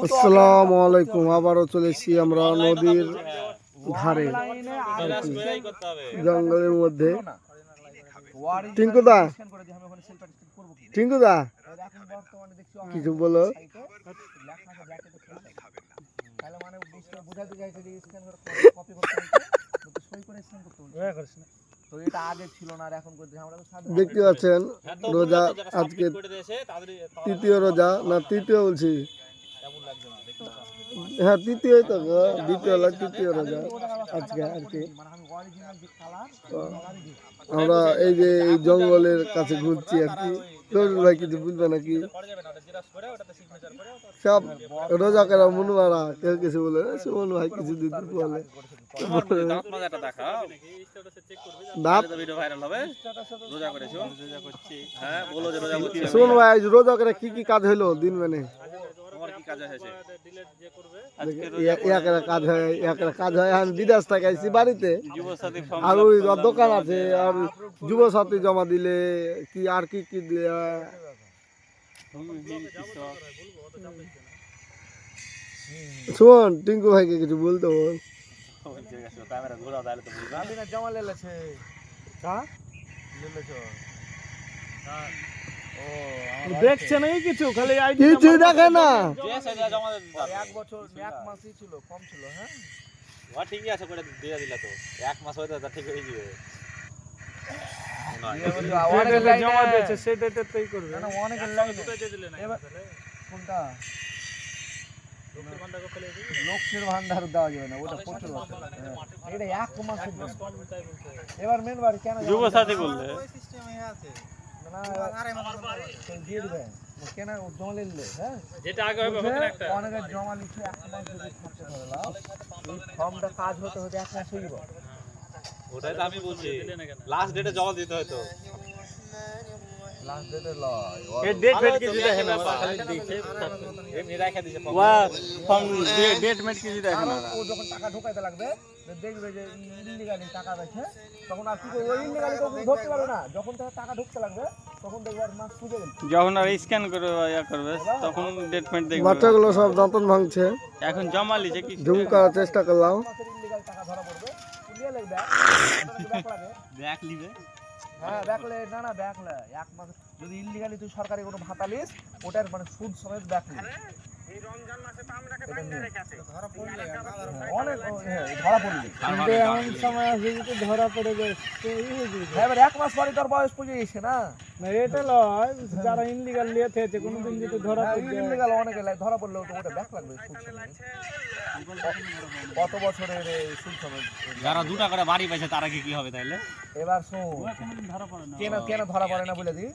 আসসালামু আলাইকুম। আবারও চলেছি আমরা নদীর ধারে, জঙ্গলের মধ্যে। টিঙ্কুদা, টিঙ্কুদা কিছু বলো। দেখতে পাচ্ছেন রোজা আজকে তৃতীয় রোজা, না তৃতীয় বলছি, হ্যাঁ তৃতীয়ই তো, দ্বিতীয় হলো তৃতীয় রোজা আজকে আর কি। আমরা এই যে এই জঙ্গলের কাছে ঘুরছি আর কি। ভাই কিছু বুঝবে নাকি? সব রোজাকেরা মনুয়ারা, কেউ কিছু বলে সুমন ভাই কিছু দিতে বলে। সুমন ভাই রোজা করে কি কি কাজ হইলো দিন মানে? কাজ হয়, আমি বিদেশ থেকে আইছি বাড়িতে, আর ওই দোকান আছে, আর যুব সাথী জমা দিলে কি আর কি কি দিলে। শোন টিঙ্কু ভাইকে কিছু বলতে বল। দেখছে না কিছু, খালি কিছু দেখে না। এক বছর এক মাসই ছিল, কম ছিল। হ্যাঁ ঠিকই আছে, করে দিয়ে দিলা তো। এক মাস হইতে ঠিক হয়ে যাবে। জমা দিয়েছে সেই ডেটেতেই করবে। না অনেক লাইন দিয়ে দিলেন কোনটা লক্ষ্মীর ভান্ডার দেওয়া যাবে না, ওটা প্রচুর আছে। এটা এক মাসের এবার মেন বাড়ি কেন যুব সাথী বললে না দিয়ে দিবে কেন জমা নিলে। হ্যাঁ যেটা আগে হবে হবে একটা অনেকের জমা লিখে এক মাস যদি থাকতে ধরে লাভ, এই ফর্মটা কাজ হতে হতে এক মাস হয়ে যাবে। ওটাই তো আমি বলছি, লাস্ট ডেটে জমা দিতে হয় তো। লাস্ট ডেটে লয় এই ডেট ফেট কিছু দেখে না, খালি দেখে এমনি রাখা দিছে ওয়া ফর্ম ডেট মেট কিছু দেখে না। ও যখন টাকা ঢোকাইতে লাগবে দেখবে যে ইলিগালি টাকা আছে, তখন আর কি ওই ইলিগালি তো ধরতে পারবে না। যখন তার টাকা ঢুকতে লাগবে তখন দেখবে আর মাস খুঁজে গেল, যখন আর স্ক্যান করে ইয়া করবে তখন ডেট মেট দেখবে। বাচ্চাগুলো সব দাঁতন ভাঙছে, এখন জমা লিছে কি জুম করার চেষ্টা করলাম। মাসের ইলিগাল টাকা ধরা পড়বে, পুলিয়ে লাগবে ব্যাক লিবে। হ্যাঁ ব্যাকলে না না ব্যাকলে এক মাস যদি ইলিগালি তুই সরকারি কোনো ভাতা লিস, ওটার মানে সুদ সমেত ব্যাকলি। এই রমজান মাসে তো আমরা বাইরে রেখেছে ধরা পড়লে অনেক ধরা পড়লে, কিন্তু এমন সময় আসে যে ধরা পড়ে যায় তো এই হয়ে যায়। এবার এক মাস পরে তোর বয়স পুজো এসে না, না এটা লয় যারা ইনলিগাল লিয়ে থেছে কোনোদিন যদি ধরা পড়ে ইনলিগাল অনেকে ধরা পড়লেও তো ওটা ব্যাক লাগবে সুদ সমেত। কত বছরের সুদ সমেত যারা দুটা করে বাড়ি পাইছে তারা কি হবে তাইলে? এবার শোন কেন কেন ধরা পড়ে না বলে দিই।